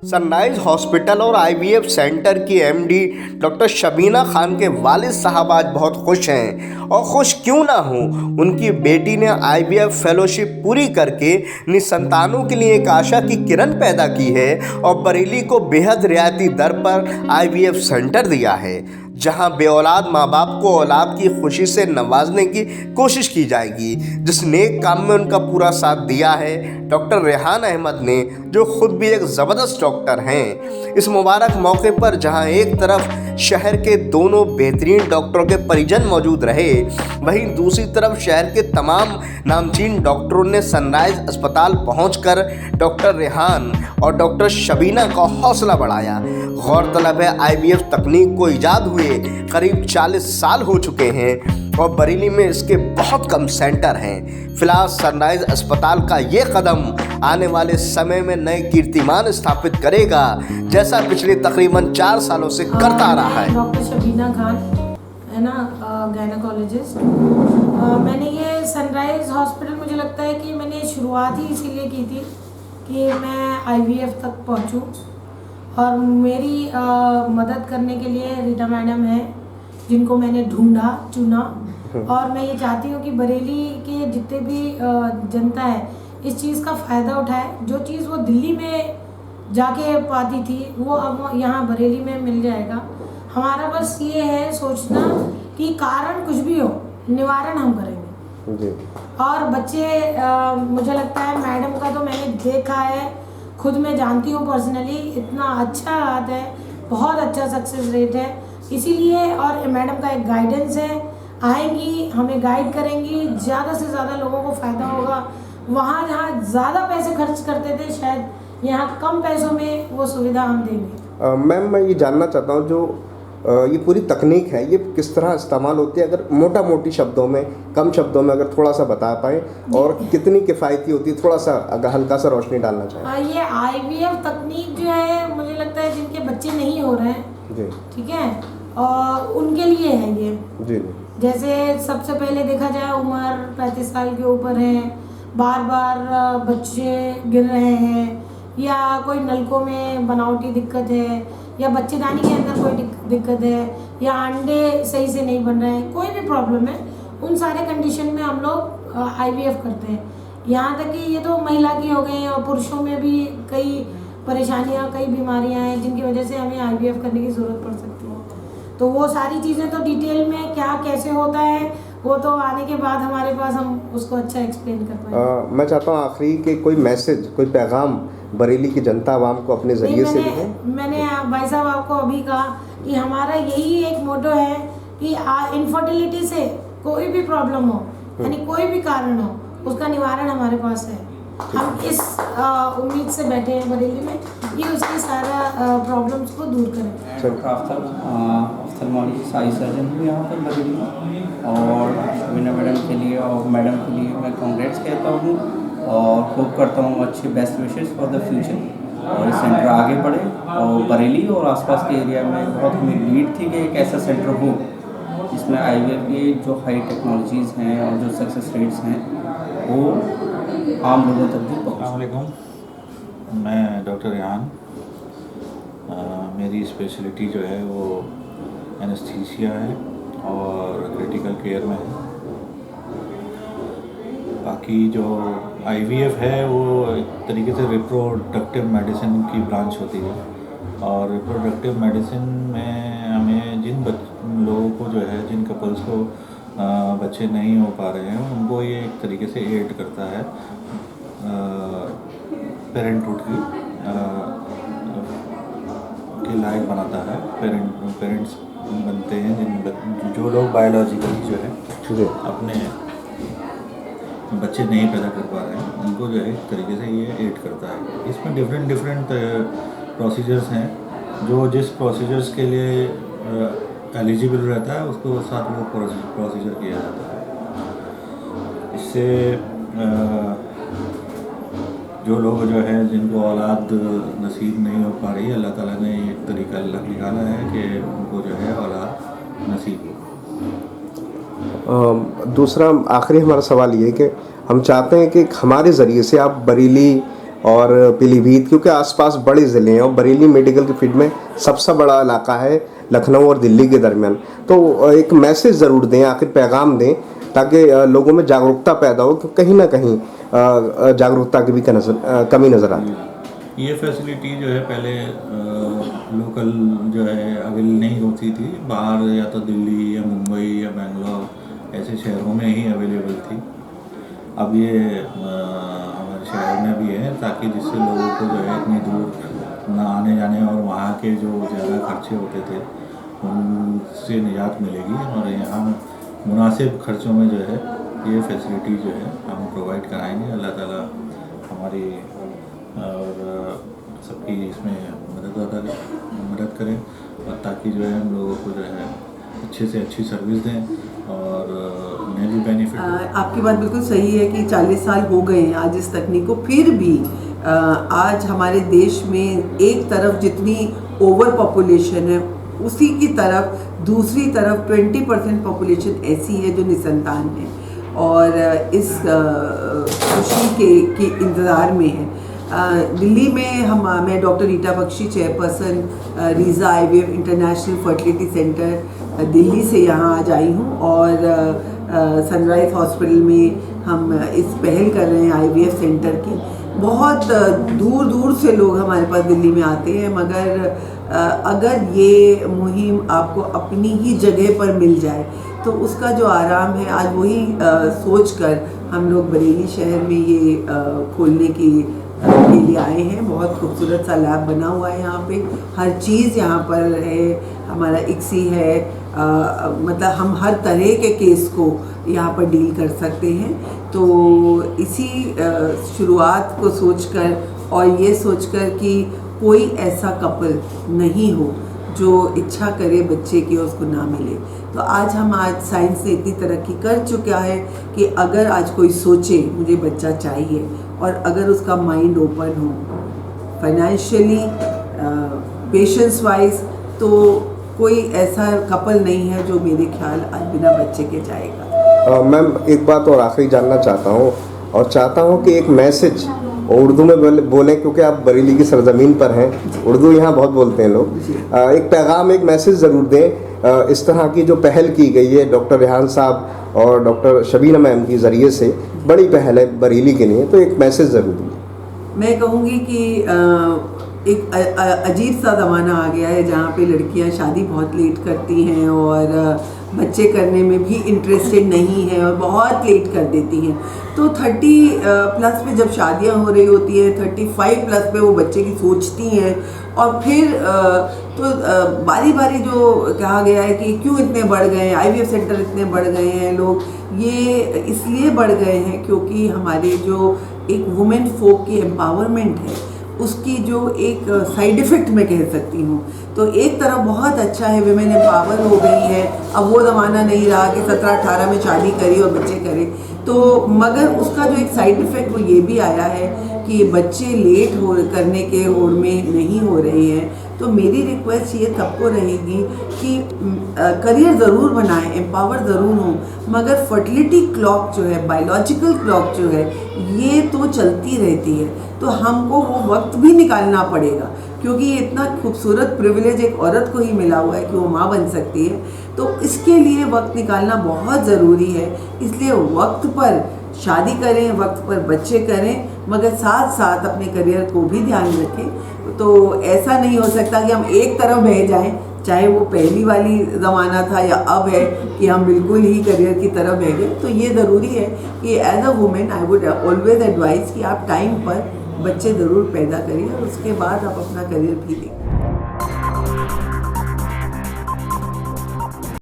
Sunrise hospital और IVF centre की MD doctor Shabina Khan के वालिद साहब आज बहुत खुश हैं। और खुश क्यों ना हो, उनकी बेटी ने आईवीएफ फेलोशिप पूरी करके निसंतानों के लिए एक आशा की किरण पैदा की है और बरेली को बेहद रियायती दर पर आईवीएफ सेंटर दिया है, जहां बेऔलाद माँ बाप को औलाद की खुशी से नवाजने की कोशिश की जाएगी। जिस नेक काम में उनका पूरा साथ दिया है डॉक्टर रेहान अहमद ने, जो खुद भी एक ज़बरदस्त डॉक्टर हैं। इस मुबारक मौके पर जहां एक तरफ शहर के दोनों बेहतरीन डॉक्टरों के परिजन मौजूद रहे, वहीं दूसरी तरफ शहर के तमाम नामचीन डॉक्टरों ने सनराइज अस्पताल पहुंचकर डॉक्टर रेहान और डॉक्टर शबीना का हौसला बढ़ाया। गौरतलब है, आईवीएफ तकनीक को ईजाद हुए करीब 40 साल हो चुके हैं और बरेली में इसके बहुत कम सेंटर हैं। फिलहाल सनराइज अस्पताल का ये कदम आने वाले समय में नए कीर्तिमान स्थापित करेगा, जैसा पिछले तकरीबन 4 सालों से करता आ रहा है। डॉक्टर शबीना खान है ना, गायनोकोलॉजिस्ट। मैंने ये सनराइज हॉस्पिटल, मुझे लगता है कि मैंने शुरुआत ही इसीलिए की थी कि मैं आईवीएफ तक पहुंचूं, और मेरी मदद करने के लिए रीटा मैडम है, जिनको मैंने ढूंढा चुना। और मैं ये चाहती हूँ कि बरेली के जितने भी जनता है इस चीज़ का फ़ायदा उठाए। जो चीज़ वो दिल्ली में जाके पाती थी वो अब यहाँ बरेली में मिल जाएगा। हमारा बस ये है सोचना कि कारण कुछ भी हो, निवारण हम करेंगे जी। और बच्चे मुझे लगता है, मैडम का तो मैंने देखा है, खुद मैं जानती हूँ पर्सनली, इतना अच्छा आता है, बहुत अच्छा सक्सेस रेट है। इसीलिए और मैडम का एक गाइडेंस है, आएंगी हमें गाइड करेंगी, ज़्यादा से ज़्यादा लोगों को फ़ायदा होगा। वहाँ जहाँ ज़्यादा पैसे खर्च करते थे, शायद यहाँ कम पैसों में वो सुविधा हम देंगे। मैम, मैं ये जानना चाहता हूँ, जो ये पूरी तकनीक है ये किस तरह इस्तेमाल होती है, अगर मोटा मोटी शब्दों में, कम शब्दों में अगर थोड़ा सा बता पाएँ, और कितनी किफ़ायती होती है, थोड़ा सा अगर हल्का सा रोशनी डालना चाहें। ये आईवीएफ तकनीक जो है, मुझे लगता है जिनके बच्चे नहीं हो रहे हैं जी, ठीक है, और उनके लिए है ये जी। जैसे सबसे पहले देखा जाए, उम्र 35 साल के ऊपर है, बार बार बच्चे गिर रहे हैं, या कोई नलकों में बनावटी दिक्कत है, या बच्चेदानी के अंदर कोई दिक्कत है, या अंडे सही से नहीं बन रहे हैं, कोई भी प्रॉब्लम है, उन सारे कंडीशन में हम लोग आईवीएफ करते हैं। यहाँ तक कि ये तो महिला की हो गई, और पुरुषों में भी कई परेशानियाँ, कई बीमारियाँ हैं जिनकी वजह से हमें आईवीएफ करने की ज़रूरत पड़ सकती है। तो वो सारी चीज़ें तो डिटेल में क्या कैसे होता है, वो तो आने के बाद हमारे पास हम उसको अच्छा एक्सप्लेन कर पाएंगे। मैं चाहता हूँ आखिरी के कोई मैसेज, कोई पैगाम बरेली की जनता आवाम को अपने ज़रिए से दें। मैंने भाई साहब आपको अभी कहा कि हमारा यही एक मोटो है कि इनफर्टिलिटी से कोई भी प्रॉब्लम हो, यानी कोई भी कारण हो, उसका निवारण हमारे पास है। हम इस उम्मीद से बैठे हैं बरेली में कि उसकी सारा प्रॉब्लम्स को दूर करें। ऑफ्थल्मोलॉजी साई सर्जन हूँ यहाँ पर बरेली में, और शबीना मैडम के लिए और मैडम के लिए मैं कांग्रेट्स कहता हूँ, और होप करता हूँ अच्छे best wishes for the future, और ये सेंटर आगे बढ़े। और बरेली और आसपास के एरिया में बहुत हमें नीड थी कि एक ऐसा सेंटर हो जिसमें आईवीएफ की जो हाई टेक्नोलॉजीज़ हैं और जो सक्सेस रेट्स हैं वो आम लोगों तक भी पहुँचे। अस्सलाम वालेकुम, मैं डॉक्टर रेहान, मेरी स्पेशलिटी जो है वो एनेस्थीसिया है और क्रिटिकल केयर में है। बाकी जो आईवीएफ है वो एक तरीके से रिप्रोडक्टिव मेडिसिन की ब्रांच होती है, और रिप्रोडक्टिव मेडिसिन में हमें जिन लोगों को जो है, जिन कपल्स को बच्चे नहीं हो पा रहे हैं, उनको ये एक तरीके से एड करता है पेरेंटहुड की लायक बनाता है। पेरेंट्स बनते हैं जो लोग बायोलॉजिकली जो है अपने बच्चे नहीं पैदा कर पा रहे हैं, उनको जो है एक तरीके से ये एड करता है। इसमें डिफरेंट प्रोसीजर्स हैं, जो जिस प्रोसीजर्स के लिए एलिजिबल रहता है उसको साथ वो प्रोसीजर किया जाता है। इससे जो लोग जो है जिनको औलाद नसीब नहीं हो पा रही, अल्लाह ताला ने एक तरीका निकाला है कि उनको जो है औलाद नसीब हो। दूसरा आखिरी हमारा सवाल ये है कि हम चाहते हैं कि हमारे ज़रिए से आप बरेली और पीलीभीत, क्योंकि आसपास बड़े ज़िले हैं और बरेली मेडिकल की फील्ड में सबसे बड़ा इलाका है लखनऊ और दिल्ली के दरमियान। तो एक मैसेज ज़रूर दें, आखिर पैगाम दें, ताकि लोगों में जागरूकता पैदा हो, क्योंकि कहीं ना कहीं जागरूकता की भी कमी नज़र आती है। ये फैसिलिटी जो है पहले लोकल जो है अवेलेबल नहीं होती थी, बाहर या तो दिल्ली या मुंबई या बेंगलोर ऐसे शहरों में ही अवेलेबल थी। अब ये हमारे शहर में भी है, ताकि जिससे लोगों को जो है इतनी दूर ना आने जाने और वहाँ के जो ज़्यादा खर्चे होते थे उनसे निजात मिलेगी, और यहाँ मुनासिब खर्चों में जो है ये फैसिलिटी जो है हम प्रोवाइड कराएंगे। अल्लाह ताला हमारी और सबकी इसमें मदद करें, और ताकि जो है हम लोगों को जो है अच्छे से अच्छी सर्विस दें और उन्हें भी बेनिफिट। आपकी बात बिल्कुल सही है कि 40 साल हो गए हैं आज इस तकनीक को, फिर भी आज हमारे देश में एक तरफ जितनी ओवर पॉपुलेशन है, उसी की तरफ दूसरी तरफ 20% पॉपुलेशन ऐसी है जो निसंतान है और इस खुशी के इंतज़ार में है। दिल्ली में मैं doctor Rita Bakshi, chairperson Risaa IVF international fertility centre Delhi से यहाँ आज आई हूँ, और सनराइज़ हॉस्पिटल में हम इस पहल कर रहे हैं IVF सेंटर की। बहुत दूर दूर से लोग हमारे पास दिल्ली में आते हैं, मगर अगर ये मुहिम आपको अपनी ही जगह पर मिल जाए तो उसका जो आराम है, आज वही सोचकर हम लोग बरेली शहर में ये खोलने के लिए आए हैं। बहुत खूबसूरत सा लैब बना हुआ है यहाँ पे, हर चीज़ यहाँ पर है, हमारा ICSI है, मतलब हम हर तरह के केस को यहाँ पर डील कर सकते हैं। तो इसी शुरुआत को सोचकर और ये सोचकर कि कोई ऐसा कपल नहीं हो जो इच्छा करे बच्चे की और उसको ना मिले, तो आज साइंस ने इतनी तरक्की कर चुका है कि अगर आज कोई सोचे मुझे बच्चा चाहिए, और अगर उसका माइंड ओपन हो फाइनेंशियली, पेशेंस वाइज, तो कोई ऐसा कपल नहीं है जो मेरे ख्याल आज बिना बच्चे के जाएगा। मैम, एक बात और आखिरी जानना चाहता हूँ, और चाहता हूँ कि एक मैसेज उर्दू में बोलें, क्योंकि आप बरेली की सरजमीन पर हैं, उर्दू यहाँ बहुत बोलते हैं लोग। एक पैगाम, एक मैसेज ज़रूर दें। इस तरह की जो पहल की गई है डॉक्टर रेहान साहब और डॉक्टर शबीना मैम के ज़रिए से, बड़ी पहल है बरेली के लिए, तो एक मैसेज ज़रूर दें। मैं कहूँगी कि एक अजीब सा ज़माना आ गया है जहाँ पे लड़कियाँ शादी बहुत लेट करती हैं और बच्चे करने में भी इंटरेस्टेड नहीं है और बहुत लेट कर देती हैं। तो 30 प्लस पे जब शादियाँ हो रही होती हैं, 35 प्लस पे वो बच्चे की सोचती हैं, और फिर तो बारी बारी जो कहा गया है कि क्यों इतने बढ़ गए हैं, IVF सेंटर इतने बढ़ गए हैं लोग, ये इसलिए बढ़ गए हैं क्योंकि हमारे जो एक वुमेन फोक की एम्पावरमेंट है, उसकी जो एक साइड इफ़ेक्ट मैं कह सकती हूँ। तो एक तरफ बहुत अच्छा है, विमेन एम्पावर हो गई है, अब वो ज़माना नहीं रहा कि 17-18 में शादी करी और बच्चे करें। तो मगर उसका जो एक साइड इफ़ेक्ट वो ये भी आया है कि बच्चे लेट करने के होड़ में नहीं हो रहे हैं। तो मेरी रिक्वेस्ट ये सबको रहेगी कि करियर ज़रूर बनाएं, एम्पावर ज़रूर हों, मगर फर्टिलिटी क्लॉक जो है, बायोलॉजिकल क्लॉक जो है, ये तो चलती रहती है। तो हमको वो वक्त भी निकालना पड़ेगा, क्योंकि ये इतना खूबसूरत प्रिविलेज एक औरत को ही मिला हुआ है कि वो माँ बन सकती है। तो इसके लिए वक्त निकालना बहुत ज़रूरी है। इसलिए वक्त पर शादी करें, वक्त पर बच्चे करें, मगर साथ साथ अपने करियर को भी ध्यान रखें। तो ऐसा नहीं हो सकता कि हम एक तरफ बह जाएं, चाहे वो पहली वाली ज़माना था या अब है कि हम बिल्कुल ही करियर की तरफ बह गए। तो ये ज़रूरी है कि as a women I would always advise कि आप टाइम पर बच्चे ज़रूर पैदा करिए और उसके बाद आप अपना करियर भी देखें।